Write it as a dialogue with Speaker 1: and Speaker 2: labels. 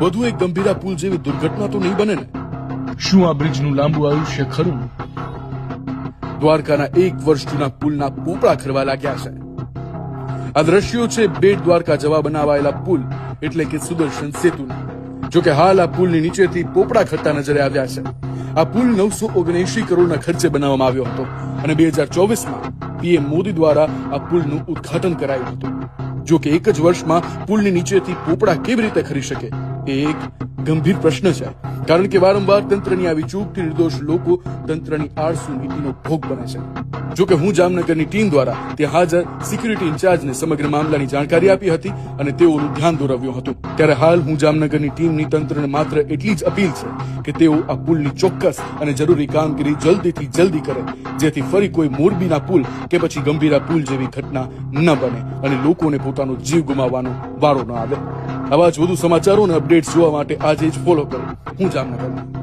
Speaker 1: વધુ એક ગંભીરા પુલ જેવી દુર્ઘટના તો નહીં બને ને?
Speaker 2: શું આ બ્રિજનું લાંબુ આયુષ્ય ખરું?
Speaker 1: દ્વારકાના 1 વર્ષ જૂના પુલના પોપડા ખરવા લાગ્યા છે. આ દ્રશ્યો છે બેટ દ્વારકા જવા બનાવાયેલા પુલ એટલે કે સુદર્શન સેતુના. જોકે હાલ આ પુલની નીચેથી પોપડા ખરતા નજરે આવ્યા છે. આ પુલ 979 કરોડના ખર્ચે બનાવવામાં આવ્યો હતો અને 2024માં પીએમ મોદી દ્વારા આ પુલનું ઉદ્ઘાટન કરાયું હતું. જોકે એક જ વર્ષમાં પુલની નીચેથી પોપડા કેવી રીતે ખરી શકે એ એક ગંભીર પ્રશ્ન છે. કારણ કે વારંવાર તંત્રની આવી ચૂકથી નિર્દોષ લોકો તંત્રની આળસુ નીતિનો ભોગ બને છે. જોકે હું જામનગરની ટીમ દ્વારા ત્યાં હાજર સિક્યુરિટી ઇન્ચાર્જને સમગ્ર મામલાની જાણકારી આપી હતી અને તેઓનું ધ્યાન દોરવ્યું હતું. ત્યારે હાલ હું જામનગરની ટીમની તંત્રને માત્ર એટલી જ અપીલ છે કે તેઓ આ પુલની ચોક્કસ અને જરૂરી કામગીરી જલ્દીથી જલ્દી કરે, જેથી ફરી કોઈ મોરબીના પુલ કે પછી ગંભીરા પુલ જેવી ઘટના ન બને અને લોકોને પોતાનો જીવ ગુમાવવાનો વારો ન આવે. આવા જ વધુ સમાચારો અને અપડેટ્સ જોવા માટે આજે જ ફોલો કરો હું જામનગર.